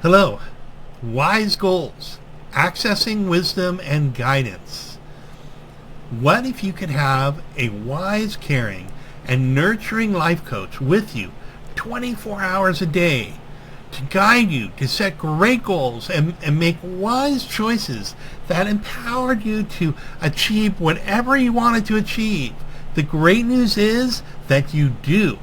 Hello, wise goals, accessing wisdom and guidance. What if you could have a wise, caring, and nurturing life coach with you 24 hours a day to guide you to set great goals and make wise choices that empowered you to achieve whatever you wanted to achieve? The great news is that you do.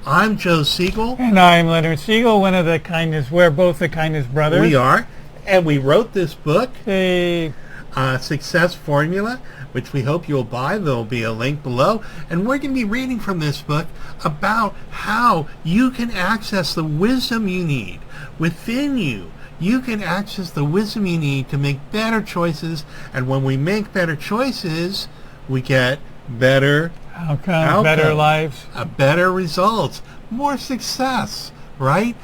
I'm Joe Siegel. And I'm Leonard Siegel, we're both the Kindness Brothers. We are. And we wrote this book, The Success Formula, which we hope you'll buy. There'll be a link below. And we're going to be reading from this book about how you can access the wisdom you need within you. You can access the wisdom you need to make better choices. And when we make better choices, we get better outcomes, better lives, better results, more success, right?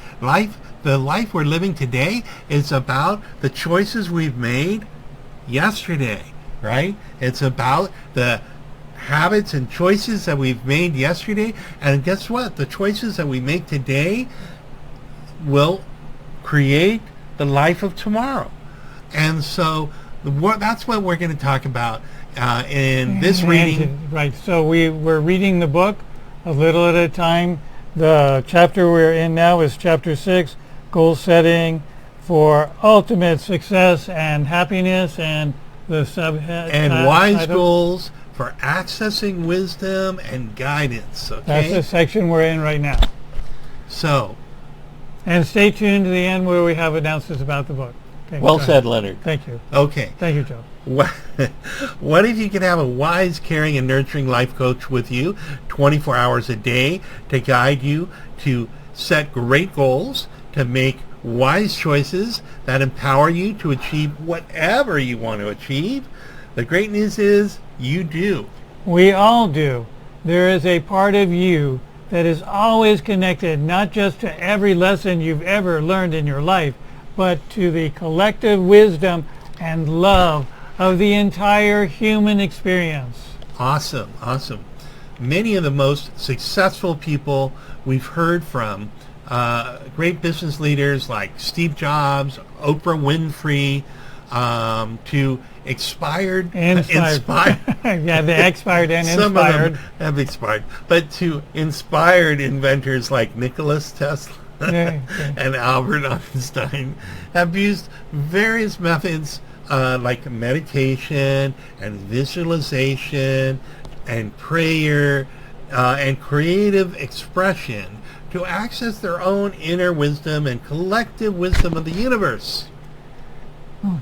The life we're living today is about the choices we've made yesterday, right? It's about the habits and choices that we've made yesterday. And guess what? The choices that we make today will create the life of tomorrow. And so that's what we're going to talk about in this reading. Right. So we're reading the book a little at a time. The chapter we're in now is chapter 6, goal setting for ultimate success and happiness, and the subhead and wise goals for accessing wisdom and guidance. Okay, that's the section we're in right now. So, and stay tuned to the end where we have announcements about the book. Okay, well said, Leonard. Thank you. Okay. Thank you, Joe. What if you could have a wise, caring, and nurturing life coach with you 24 hours a day to guide you to set great goals, to make wise choices that empower you to achieve whatever you want to achieve? The great news is you do. We all do. There is a part of you that is always connected, not just to every lesson you've ever learned in your life, but to the collective wisdom and love of the entire human experience. Awesome, awesome. Many of the most successful people we've heard from, great business leaders like Steve Jobs, Oprah Winfrey, to inspired. Yeah, they expired and Some inspired. of them have expired. But to inspired inventors like Nikola Tesla and Albert Einstein have used various methods like meditation and visualization and prayer and creative expression to access their own inner wisdom and collective wisdom of the universe.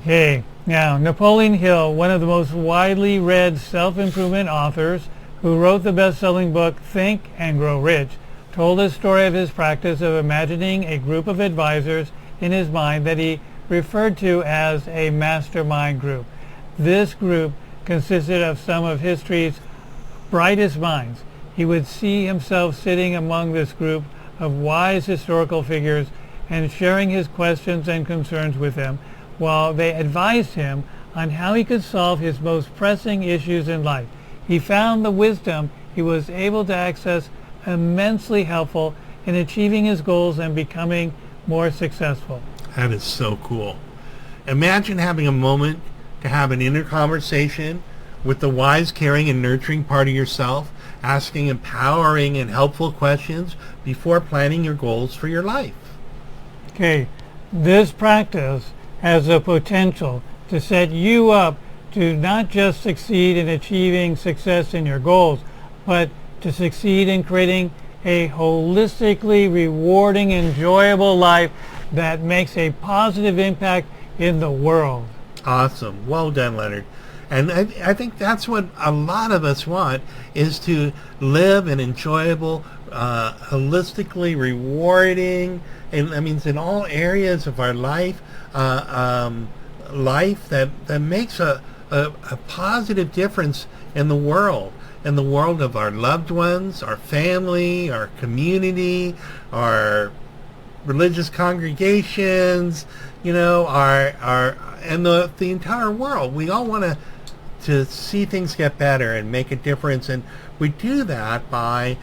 Okay, now Napoleon Hill, one of the most widely read self-improvement authors who wrote the best-selling book Think and Grow Rich, told a story of his practice of imagining a group of advisors in his mind that he referred to as a mastermind group. This group consisted of some of history's brightest minds. He would see himself sitting among this group of wise historical figures and sharing his questions and concerns with them, while they advised him on how he could solve his most pressing issues in life. He found the wisdom he was able to access immensely helpful in achieving his goals and becoming more successful. That is so cool. Imagine having a moment to have an inner conversation with the wise, caring, and nurturing part of yourself, asking empowering and helpful questions before planning your goals for your life. Okay, this practice has the potential to set you up to not just succeed in achieving success in your goals, but to succeed in creating a holistically rewarding, enjoyable life that makes a positive impact in the world. Awesome. Well done, Leonard. And I think that's what a lot of us want, is to live an enjoyable, holistically rewarding, and that means in all areas of our life, life that makes a positive difference in the world of our loved ones, our family, our community, our religious congregations, our and the entire world. We all want to see things get better and make a difference, and we do that by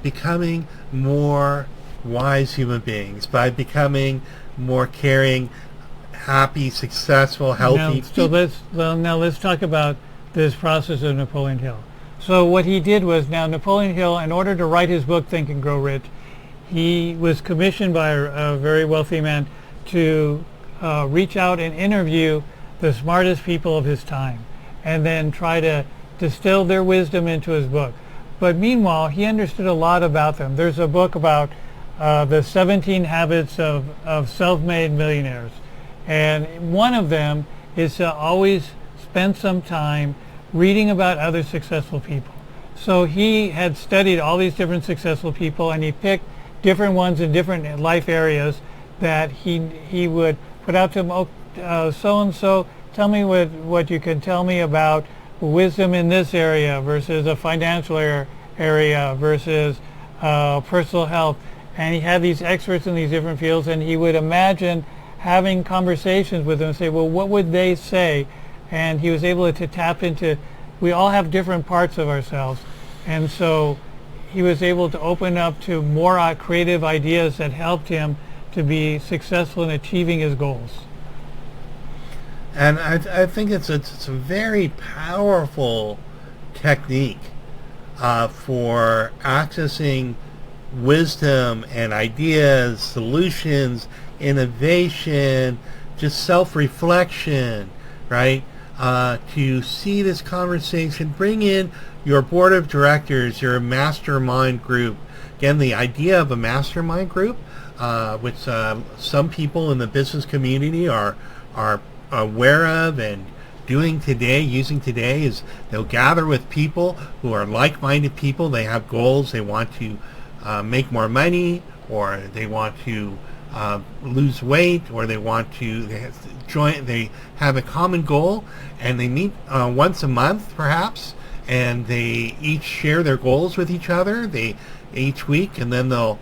becoming more wise human beings, by becoming more caring, happy, successful, healthy. Now let's talk about this process of Napoleon Hill. So what he did was, now Napoleon Hill, in order to write his book Think and Grow Rich, he was commissioned by a very wealthy man to reach out and interview the smartest people of his time and then try to distill their wisdom into his book. But meanwhile, he understood a lot about them. There's a book about the 17 habits of self-made millionaires. And one of them is to always spend some time reading about other successful people. So he had studied all these different successful people, and he picked different ones in different life areas that he would put out to them. Oh, so-and-so, tell me what you can tell me about wisdom in this area versus a financial area versus personal health. And he had these experts in these different fields, and he would imagine having conversations with them and say, well, what would they say? And he was able to tap into, we all have different parts of ourselves. And so he was able to open up to more creative ideas that helped him to be successful in achieving his goals. And I think it's a very powerful technique for accessing wisdom and ideas, solutions, innovation, just self-reflection, right? To see this conversation, bring in your board of directors, your mastermind group. Again, the idea of a mastermind group, which some people in the business community are aware of and using today, is they'll gather with people who are like-minded people. They have goals. They want to make more money, or they want to lose weight, or they have a common goal, and they meet once a month perhaps, and they each share their goals with each other each week, and then they'll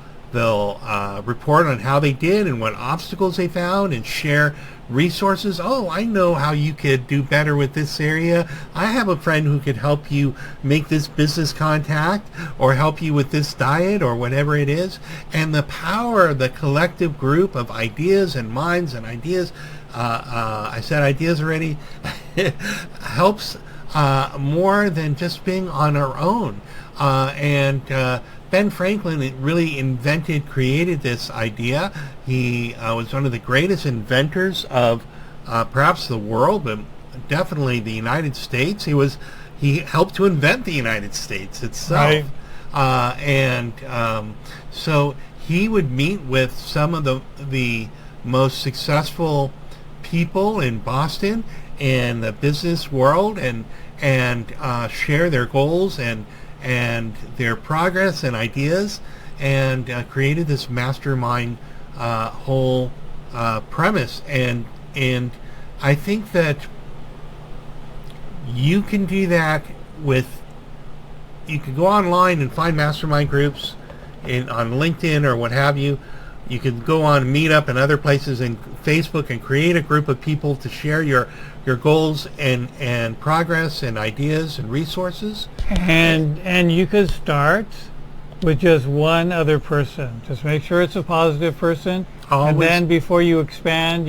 report on how they did and what obstacles they found, and share resources. Oh, I know how you could do better with this area. I have a friend who could help you make this business contact, or help you with this diet, or whatever it is. And the power of the collective group of ideas and minds and ideas, I said ideas already, helps more than just being on our own. And Ben Franklin really created this idea. He was one of the greatest inventors of perhaps the world, but definitely the United States. He helped to invent the United States itself. Right. So he would meet with some of the most successful people in Boston and the business world, and share their goals and their progress and ideas, and created this mastermind whole premise. And I think that you can do that you can go online and find mastermind groups on LinkedIn or what have you. You can go on Meetup and other places, and Facebook, and create a group of people to share your goals and progress and ideas and resources. And you could start with just one other person. Just make sure it's a positive person. Always. And then before you expand,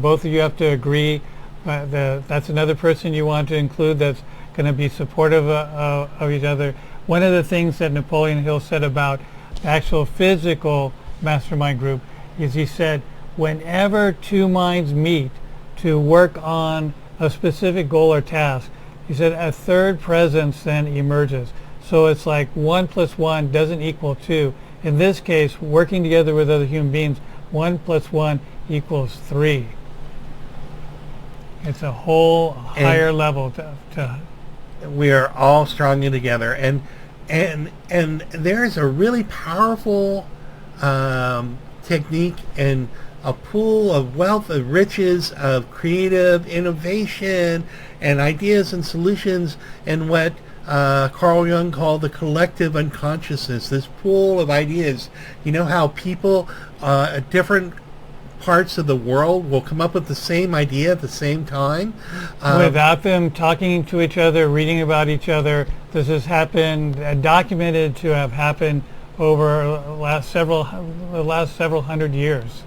both of you have to agree that's another person you want to include that's going to be supportive of each other. One of the things that Napoleon Hill said about the actual physical mastermind group is, he said, whenever two minds meet to work on a specific goal or task, he said a third presence then emerges. So it's like 1 + 1 doesn't equal 2. In this case, working together with other human beings, 1 + 1 = 3. It's a whole higher level to we are all stronger together, and there's a really powerful technique and a pool of wealth, of riches, of creative innovation and ideas and solutions, and what Carl Jung called the collective unconsciousness, this pool of ideas. You know how people at different parts of the world will come up with the same idea at the same time? Without them talking to each other, reading about each other. This has happened, documented to have happened over the last several hundred years.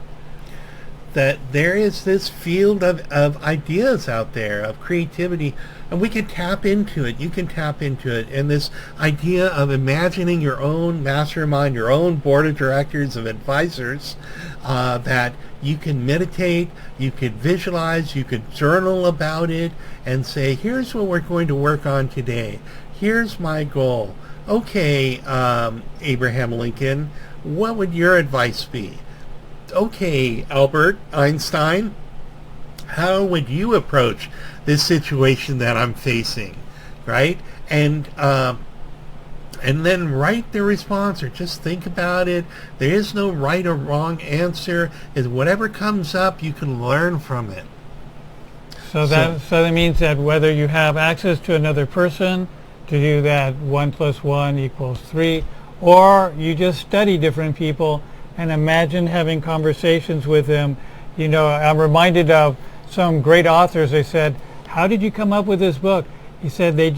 That there is this field of ideas out there, of creativity, and we can tap into it. You can tap into it. And this idea of imagining your own mastermind, your own board of directors, of advisors, that you can meditate, you could visualize, you could journal about it, and say, here's what we're going to work on today. Here's my goal. Okay, Abraham Lincoln, what would your advice be? Okay, Albert Einstein, how would you approach this situation that I'm facing, right? And then write the response, or just think about it. There is no right or wrong answer. Is whatever comes up, you can learn from it. So that means that whether you have access to another person to do that 1 + 1 = 3, or you just study different people and imagine having conversations with them. You know, I'm reminded of some great authors. They said, how did you come up with this book? He said he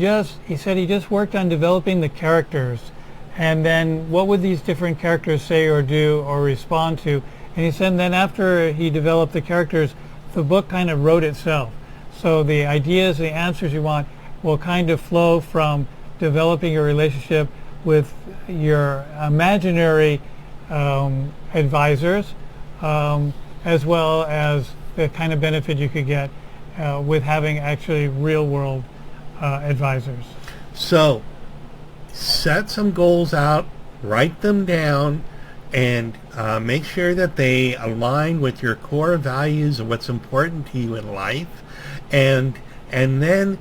just worked on developing the characters, and then what would these different characters say or do or respond to? And he said then after he developed the characters, the book kind of wrote itself. So the ideas, the answers you want will kind of flow from developing your relationship with your imaginary advisors, as well as the kind of benefit you could get with having actually real world advisors. So set some goals out, write them down, and make sure that they align with your core values and what's important to you in life, and then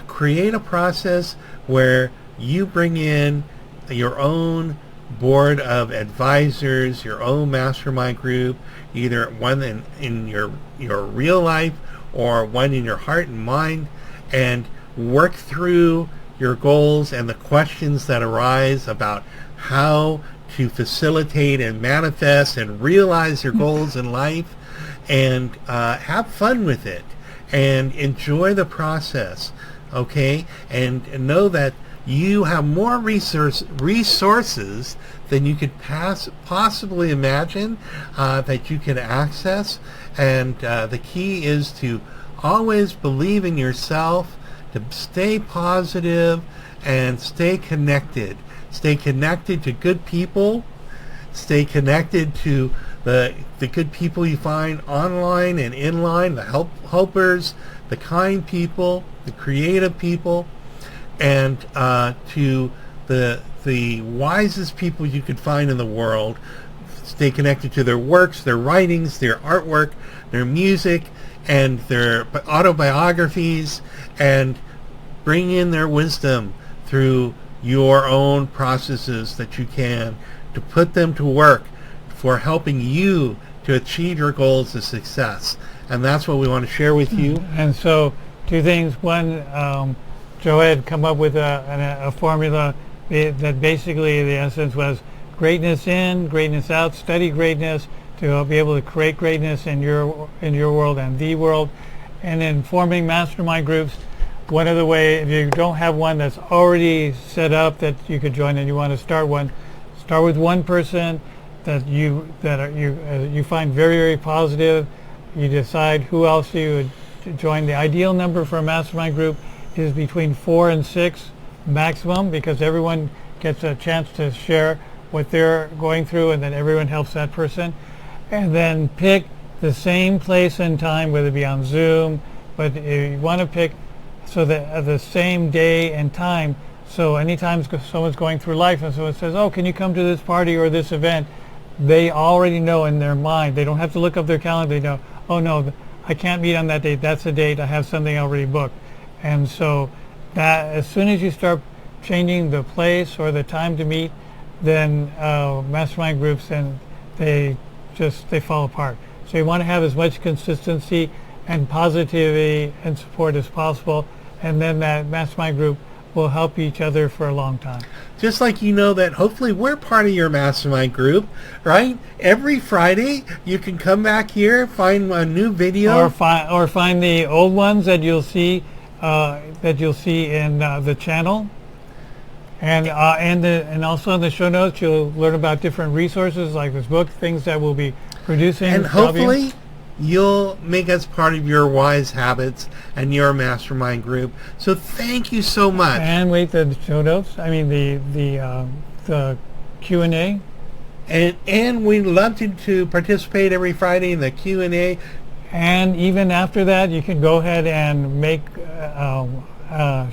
create a process where you bring in your own board of advisors, your own mastermind group, either one in your real life or one in your heart and mind, and work through your goals and the questions that arise about how to facilitate and manifest and realize your goals in life, and have fun with it and enjoy the process, okay? And know that you have more resources than you could possibly imagine that you can access. And the key is to always believe in yourself, to stay positive and stay connected. Stay connected to good people. Stay connected to the good people you find online and inline, the helpers, the kind people, the creative people, and to the wisest people you could find in the world. Stay connected to their works, their writings, their artwork, their music, and their autobiographies, and bring in their wisdom through your own processes that you can, to put them to work for helping you to achieve your goals of success. And that's what we want to share with you. And so 2 things. One, Joe had come up with a formula that basically the essence was greatness in, greatness out, study greatness to be able to create greatness in your world and the world. And then forming mastermind groups, one of the ways, if you don't have one that's already set up that you could join and you want to start one, start with one person that you find very, very positive. You decide who else you would join. The ideal number for a mastermind group is between 4 and 6 maximum, because everyone gets a chance to share what they're going through, and then everyone helps that person. And then pick the same place and time, whether it be on Zoom, but if you want to pick so that the same day and time, so anytime someone's going through life and someone says, oh, can you come to this party or this event, they already know in their mind. They don't have to look up their calendar. They know, oh no, I can't meet on that date. That's the date. I have something already booked. And so that as soon as you start changing the place or the time to meet, then mastermind groups, and they fall apart. So you want to have as much consistency and positivity and support as possible, and then that mastermind group will help each other for a long time. Just like you know that hopefully we're part of your mastermind group, right? Every Friday you can come back here, find a new video, or find the old ones that you'll see in the channel, And also in the show notes, you'll learn about different resources like this book, things that we'll be producing. And hopefully you'll make us part of your wise habits and your mastermind group. So thank you so much. And wait, the show notes. I mean the Q&A. And we'd love to participate every Friday in the Q&A. And even after that, you can go ahead and make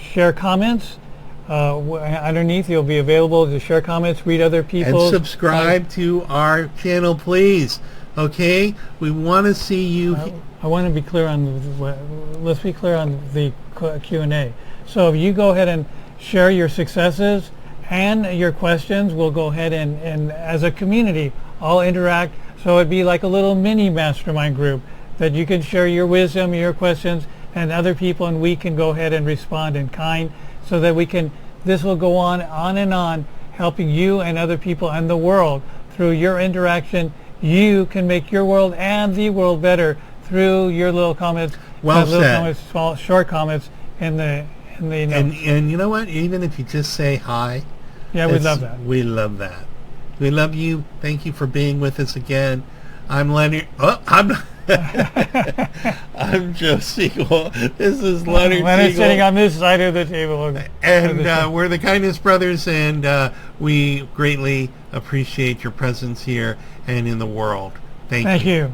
share comments. Underneath, you'll be available to share comments, read other people's. And subscribe to our channel, please. Okay? We want to see you. I want to be clear on let's be clear on the Q&A. So if you go ahead and share your successes and your questions, we'll go ahead and as a community, all interact. So it'd be like a little mini mastermind group that you can share your wisdom, your questions, and other people, and we can go ahead and respond in kind, so that this will go on and on, helping you and other people and the world through your interaction. You can make your world and the world better through your little comments. Well little said. Comments, small, short comments in the notes. And you know what? Even if you just say hi. Yeah, we love that. We love that. We love you. Thank you for being with us again. I'm Leonard. I'm Joe Siegel. This is Leonard Leonard Siegel. sitting on this side of the table. And we're the Kindness Brothers, and we greatly appreciate your presence here and in the world. Thank you. Thank you.